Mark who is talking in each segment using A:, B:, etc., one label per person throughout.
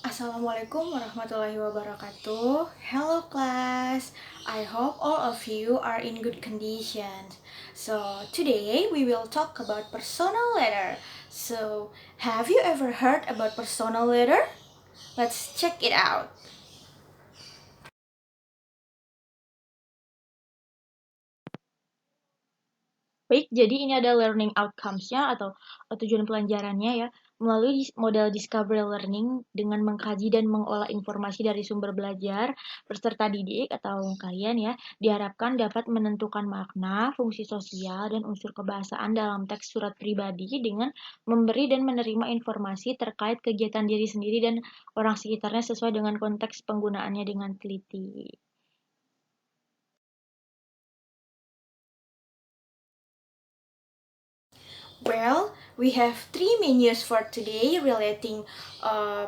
A: Assalamualaikum warahmatullahi wabarakatuh. Hello class. I hope all of you are in good condition. So today we will talk about personal letter. So have you ever heard about personal letter? Let's check it out.
B: Baik, jadi ini ada learning outcomes-nya atau tujuan pelajarannya ya. Melalui model discovery learning dengan mengkaji dan mengolah informasi dari sumber belajar, peserta didik atau kalian ya, diharapkan dapat menentukan makna, fungsi sosial, dan unsur kebahasaan dalam teks surat pribadi dengan memberi dan menerima informasi terkait kegiatan diri sendiri dan orang sekitarnya sesuai dengan konteks penggunaannya dengan teliti.
A: Well, we have three menus for today relating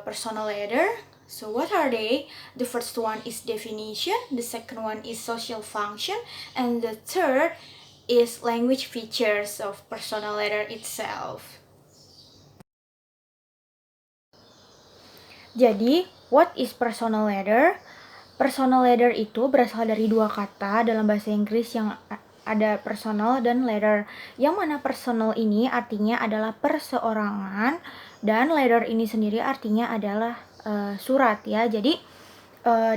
A: personal letter. So what are they? The first one is definition, the second one is social function, and the third is language features of personal letter itself. Jadi, what is personal letter? Personal letter itu berasal dari dua kata dalam bahasa Inggris yang ada personal dan letter. Yang mana personal ini artinya adalah perseorangan dan letter ini sendiri artinya adalah surat ya. Jadi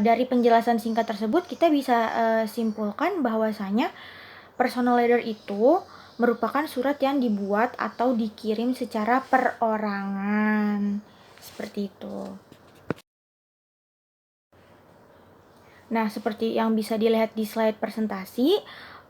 A: dari penjelasan singkat tersebut kita bisa simpulkan bahwasanya personal letter itu merupakan surat yang dibuat atau dikirim secara perorangan. Seperti itu. Nah, seperti yang bisa dilihat di slide presentasi,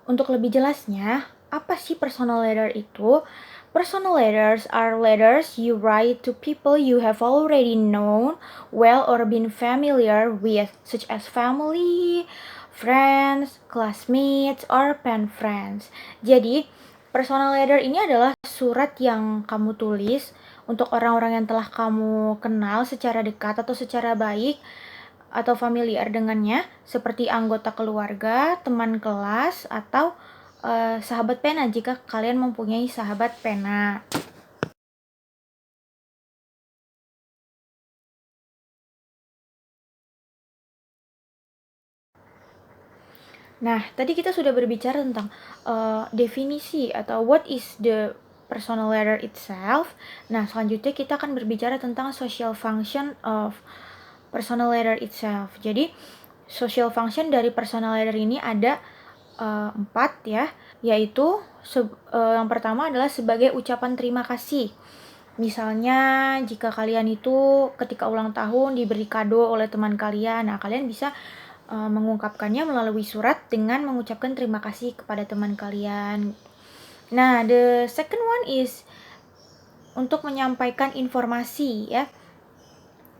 A: untuk lebih jelasnya, apa sih personal letter itu? Personal letters are letters you write to people you have already known well or been familiar with, such as family, friends, classmates, or pen friends. Jadi, personal letter ini adalah surat yang kamu tulis untuk orang-orang yang telah kamu kenal secara dekat atau secara baik atau familiar dengannya, seperti anggota keluarga, teman kelas, atau sahabat pena jika kalian mempunyai sahabat pena. Nah, tadi kita sudah berbicara tentang definisi atau what is the personal letter itself. Nah, selanjutnya kita akan berbicara tentang social function of personal letter itself. Jadi, social function dari personal letter ini ada 4 ya, yaitu yang pertama adalah sebagai ucapan terima kasih. Misalnya jika kalian itu ketika ulang tahun diberi kado oleh teman kalian, nah kalian bisa mengungkapkannya melalui surat dengan mengucapkan terima kasih kepada teman kalian. Nah, the second one is untuk menyampaikan informasi ya.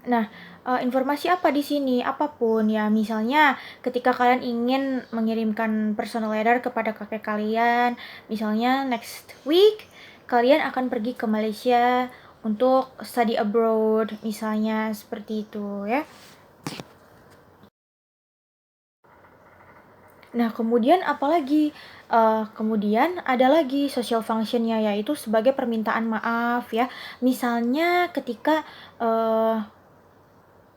A: Nah, informasi apa di sini? Apapun ya, misalnya ketika kalian ingin mengirimkan personal letter kepada kakek kalian, misalnya next week kalian akan pergi ke Malaysia untuk study abroad, misalnya seperti itu ya. Nah, kemudian apalagi? Kemudian ada lagi social functionnya, yaitu sebagai permintaan maaf ya. Misalnya ketika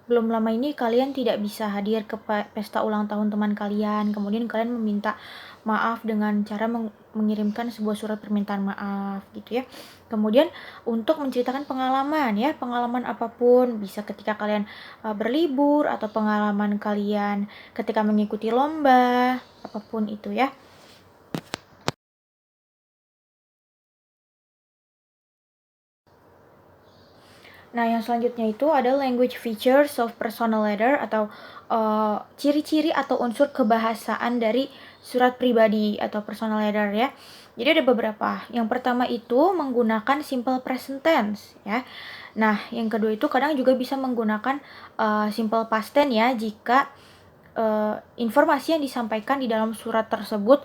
A: belum lama ini kalian tidak bisa hadir ke pesta ulang tahun teman kalian, kemudian kalian meminta maaf dengan cara mengirimkan sebuah surat permintaan maaf gitu ya. Kemudian untuk menceritakan pengalaman ya, pengalaman apapun, bisa ketika kalian berlibur atau pengalaman kalian ketika mengikuti lomba, apapun itu ya. Nah, yang selanjutnya itu ada language features of personal letter atau ciri-ciri atau unsur kebahasaan dari surat pribadi atau personal letter ya. Jadi ada beberapa. Yang pertama itu menggunakan simple present tense ya. Nah, yang kedua itu kadang juga bisa menggunakan simple past tense ya jika informasi yang disampaikan di dalam surat tersebut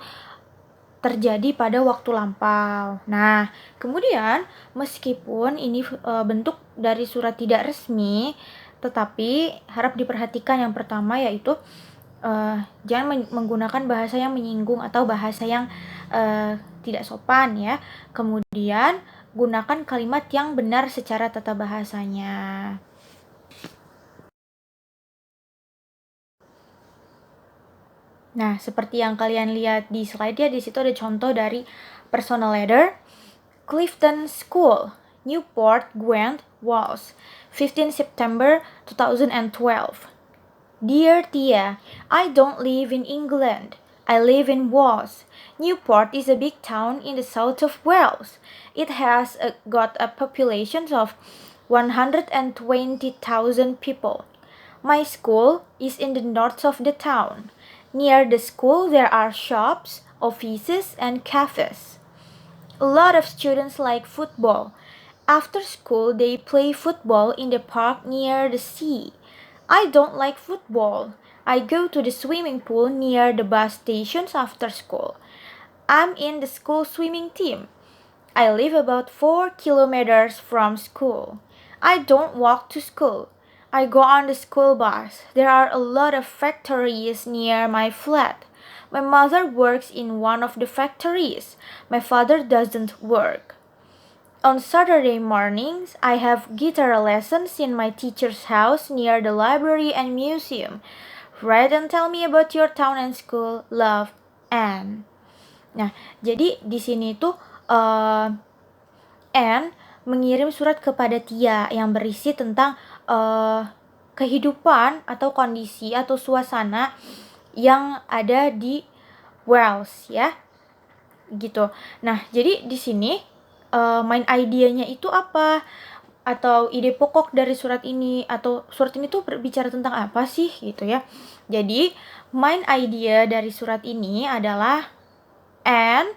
A: terjadi pada waktu lampau. Nah, kemudian meskipun ini bentuk dari surat tidak resmi, tetapi harap diperhatikan yang pertama yaitu jangan menggunakan bahasa yang menyinggung atau bahasa yang tidak sopan ya. Kemudian gunakan kalimat yang benar secara tata bahasanya. Nah, seperti yang kalian lihat di slide ya, di situ ada contoh dari personal letter. Clifton School, Newport Gwent, Wales, 15 September 2012. Dear Tia, I don't live in England. I live in Wales. Newport is a big town in the south of Wales. It has got a population of 120,000 people. My school is in the north of the town. Near the school there are shops, offices, and cafes. A lot of students like football. After school, they play football in the park near the sea. I don't like football. I go to the swimming pool near the bus stations after school. I'm in the school swimming team. I live about 4 kilometers from school. I don't walk to school. I go on the school bus. There are a lot of factories near my flat. My mother works in one of the factories. My father doesn't work. On Saturday mornings, I have guitar lessons in my teacher's house near the library and museum. Write and tell me about your town and school. Love, Anne. Nah, jadi di sini tuh Anne mengirim surat kepada Tia yang berisi tentang kehidupan atau kondisi atau suasana yang ada di Wales ya, gitu. Nah, jadi di sini main idenya itu apa? Atau ide pokok dari surat ini, atau surat ini tuh berbicara tentang apa sih gitu ya. Jadi main idea dari surat ini adalah Anne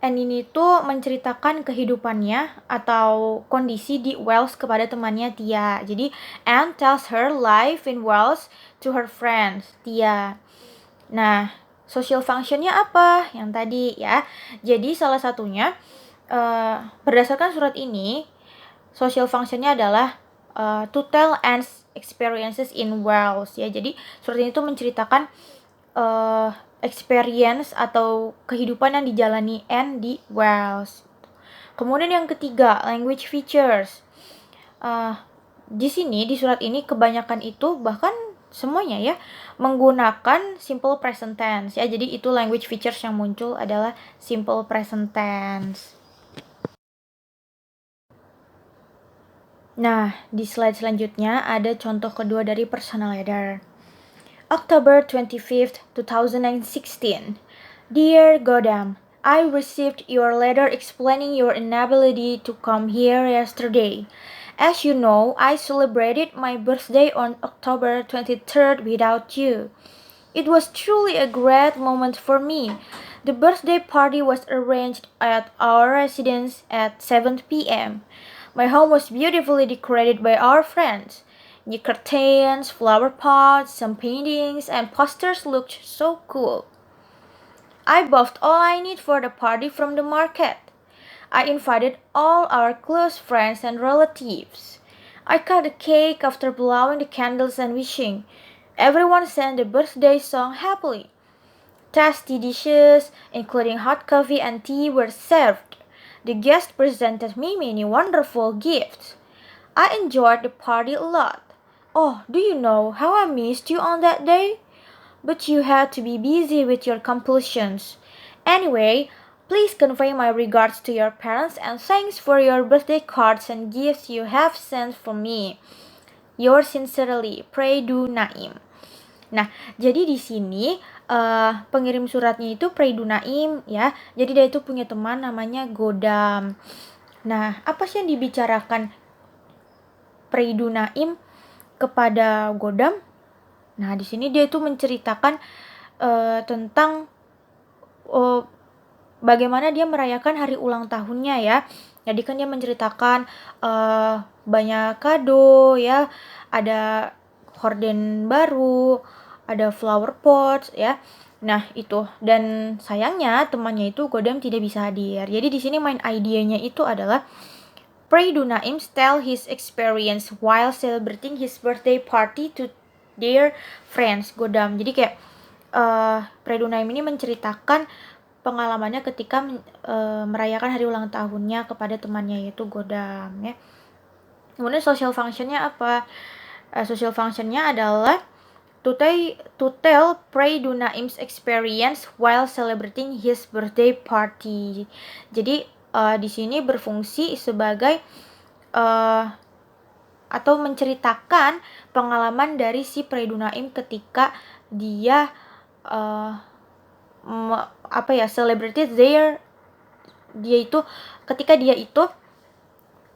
A: ini tuh menceritakan kehidupannya atau kondisi di Wales kepada temannya Tia. Jadi Anne tells her life in Wales to her friends Tia. Nah, social functionnya apa? Yang tadi ya. Jadi salah satunya berdasarkan surat ini, social functionnya adalah to tell Anne's experiences in Wales ya. Jadi surat ini tuh menceritakan experience atau kehidupan yang dijalani Anne di Wales. Kemudian yang ketiga, language features. Di sini di surat ini kebanyakan itu bahkan semuanya ya menggunakan simple present tense ya. Jadi itu language features yang muncul adalah simple present tense. Nah, di slide selanjutnya ada contoh kedua dari personal letter. October 25th, 2016. Dear Godam, I received your letter explaining your inability to come here yesterday. As you know, I celebrated my birthday on October 23rd without you. It was truly a great moment for me. The birthday party was arranged at our residence at 7 p.m. My home was beautifully decorated by our friends. New curtains, flower pots, some paintings, and posters looked so cool. I bought all I need for the party from the market. I invited all our close friends and relatives. I cut a cake after blowing the candles and wishing. Everyone sang the birthday song happily. Tasty dishes, including hot coffee and tea, were served. The guests presented me many wonderful gifts. I enjoyed the party a lot. Oh, do you know how I missed you on that day? But you had to be busy with your compulsions. Anyway, please convey my regards to your parents and thanks for your birthday cards and gifts you have sent for me. Yours sincerely, Praidu Naim. Nah, jadi di sini pengirim suratnya itu Praidu Naim ya. Jadi dia itu punya teman namanya Godam. Nah, apa sih yang dibicarakan Praidu Naim kepada Godam? Nah, di sini dia itu menceritakan tentang bagaimana dia merayakan hari ulang tahunnya ya. Jadi kan dia menceritakan banyak kado ya, ada horden baru, ada flower pots ya. Nah, itu. Dan sayangnya temannya itu Godam tidak bisa hadir. Jadi di sini main idenya itu adalah Praidu Naim tell his experience while celebrating his birthday party to their friends Godam. Jadi kayak Praidu Naim ini menceritakan pengalamannya ketika merayakan hari ulang tahunnya kepada temannya yaitu Godam ya. Kemudian social functionnya apa? Social functionnya adalah to tell Praidu Naim's experience while celebrating his birthday party. Jadi di sini berfungsi sebagai atau menceritakan pengalaman dari si Praidu Naim ketika dia celebrated ketika dia itu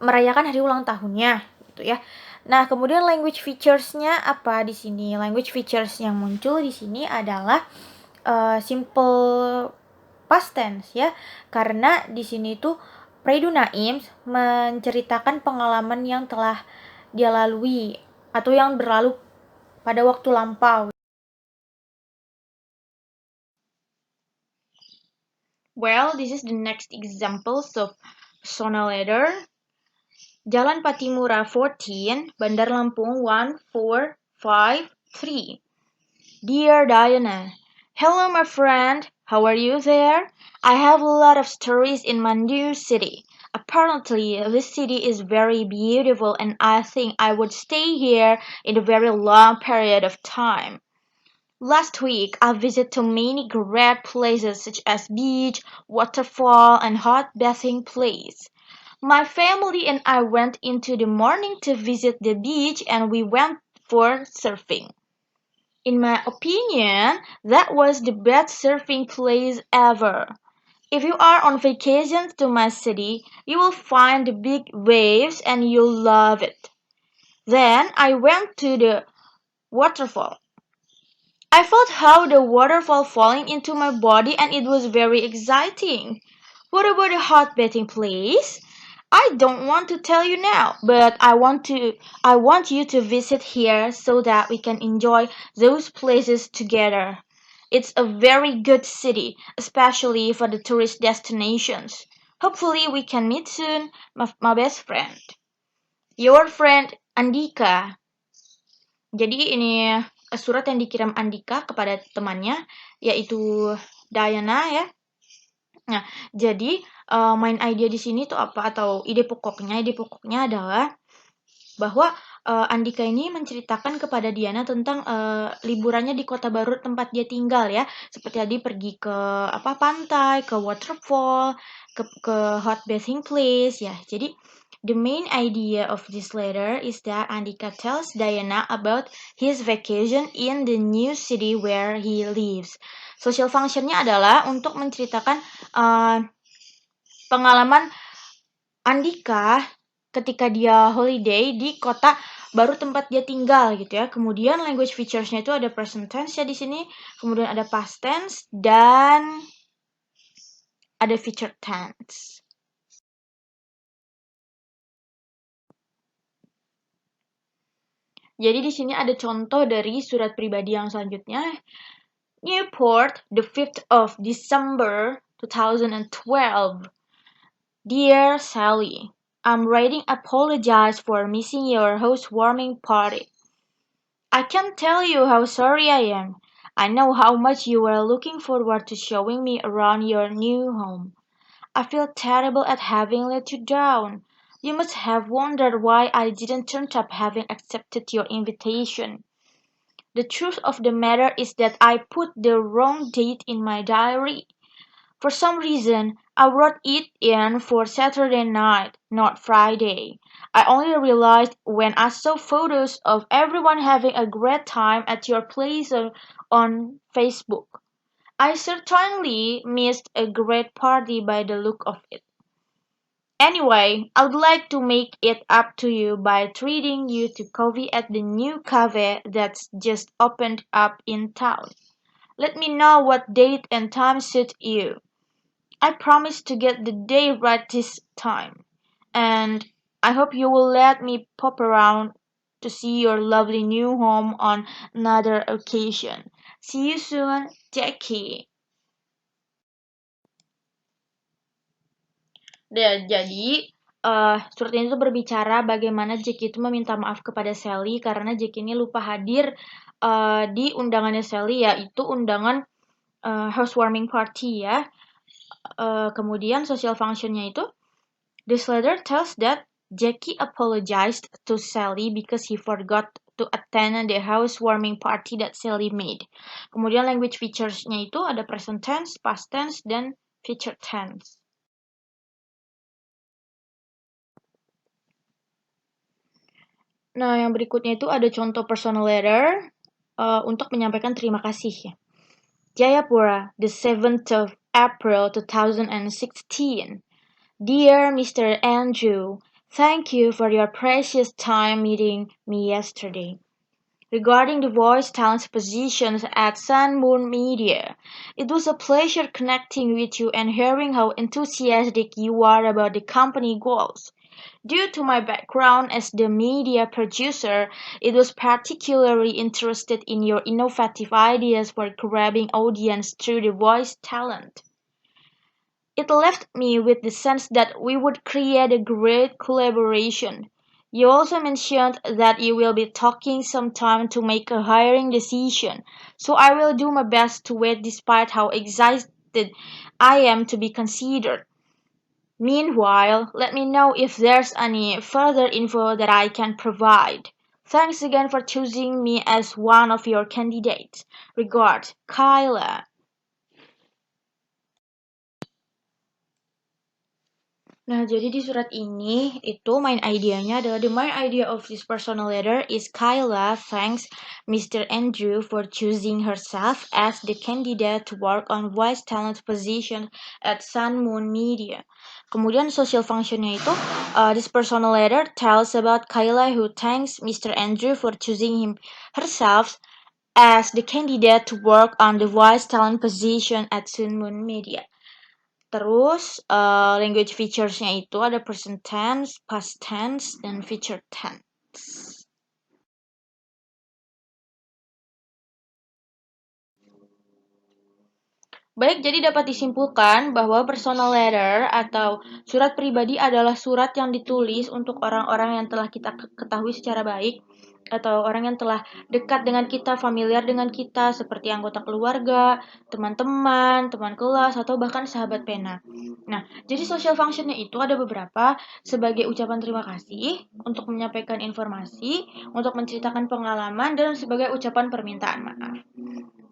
A: merayakan hari ulang tahunnya gitu ya. Nah, kemudian language features-nya apa di sini? Language features yang muncul di sini adalah simple past tense ya. Karena di sini tuh Praidu Naim menceritakan pengalaman yang telah dia lalui atau yang berlalu pada waktu lampau.
B: Well, this is the next examples of personal letter. Jalan Patimura 14, Bandar Lampung 1453. Dear Diana, hello my friend, how are you there? I have a lot of stories in my new city. Apparently, this city is very beautiful and I think I would stay here in a very long period of time. Last week, I visited too many great places such as beach, waterfall, and hot bathing place. My family and I went into the morning to visit the beach and we went for surfing. In my opinion, that was the best surfing place ever. If you are on vacation to my city, you will find the big waves and you'll love it. Then I went to the waterfall. I felt how the waterfall falling into my body and it was very exciting. What about a hot bathing place? I don't want to tell you now, but I want you to visit here so that we can enjoy those places together. It's a very good city, especially for the tourist destinations. Hopefully we can meet soon, my best friend. Your friend Andika. Jadi ini surat yang dikirim Andika kepada temannya yaitu Diana ya. Nah, jadi main idea di sini tuh apa atau ide pokoknya adalah bahwa Andika ini menceritakan kepada Diana tentang liburannya di kota baru tempat dia tinggal ya. Seperti tadi pergi ke pantai, ke waterfall, ke hot bathing place ya. Jadi the main idea of this letter is that Andika tells Diana about his vacation in the new city where he lives. Social functionnya adalah untuk menceritakan pengalaman Andika ketika dia holiday di kota baru tempat dia tinggal gitu ya. Kemudian language features-nya itu ada present tense ya di sini, kemudian ada past tense dan ada future tense. Jadi di sini ada contoh dari surat pribadi yang selanjutnya. Newport, the 5th of December 2012. Dear Sally, I'm writing apologize for missing your housewarming party. I can't tell you how sorry I am. I know how much you were looking forward to showing me around your new home. I feel terrible at having let you down. You must have wondered why I didn't turn up having accepted your invitation. The truth of the matter is that I put the wrong date in my diary. For some reason, I wrote it in for Saturday night, not Friday. I only realized when I saw photos of everyone having a great time at your place on Facebook. I certainly missed a great party by the look of it. Anyway, I would like to make it up to you by treating you to coffee at the new cafe that's just opened up in town. Let me know what date and time suit you. I promise to get the day right this time. And I hope you will let me pop around to see your lovely new home on another occasion. See you soon, Jackie. Jadi surat ini tuh berbicara bagaimana Jackie itu meminta maaf kepada Sally karena Jackie ini lupa hadir di undangannya Sally, yaitu undangan housewarming party ya. Kemudian social functionnya itu, this letter tells that Jackie apologized to Sally because he forgot to attend the housewarming party that Sally made. Kemudian language features-nya itu ada present tense, past tense, dan future tense. Nah, yang berikutnya itu ada contoh personal letter untuk menyampaikan terima kasih ya. Jayapura, the 7th of April 2016. Dear Mr. Andrew, thank you for your precious time meeting me yesterday. Regarding the voice talent positions at Sun Moon Media, it was a pleasure connecting with you and hearing how enthusiastic you are about the company goals. Due to my background as the media producer, it was particularly interested in your innovative ideas for grabbing audience through the voice talent. It left me with the sense that we would create a great collaboration. You also mentioned that you will be taking some time to make a hiring decision, so I will do my best to wait despite how excited I am to be considered. Meanwhile, let me know if there's any further info that I can provide. Thanks again for choosing me as one of your candidates. Regards, Kyla. Nah, jadi di surat ini itu main idenya adalah the main idea of this personal letter is Kyla thanks Mr. Andrew for choosing herself as the candidate to work on voice talent position at Sun Moon Media. Kemudian social functionnya itu this personal letter tells about Kyla who thanks Mr. Andrew for choosing herself as the candidate to work on the voice talent position at Sun Moon Media. Terus language features-nya itu ada present tense, past tense, dan future tense. Baik, jadi dapat disimpulkan bahwa personal letter atau surat pribadi adalah surat yang ditulis untuk orang-orang yang telah kita ketahui secara baik atau orang yang telah dekat dengan kita, familiar dengan kita, seperti anggota keluarga, teman-teman, teman kelas, atau bahkan sahabat pena. Nah, jadi social functionnya itu ada beberapa sebagai ucapan terima kasih, untuk menyampaikan informasi, untuk menceritakan pengalaman, dan sebagai ucapan permintaan maaf.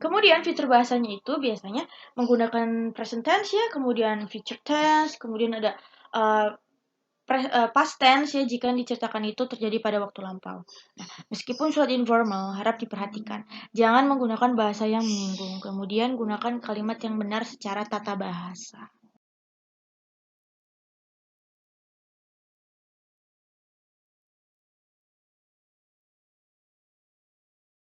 B: Kemudian fitur bahasanya itu biasanya menggunakan present tense ya, kemudian future tense, kemudian ada past tense ya jika diceritakan itu terjadi pada waktu lampau. Nah, meskipun surat informal, harap diperhatikan. Jangan menggunakan bahasa yang menyinggung. Kemudian gunakan kalimat yang benar secara tata bahasa.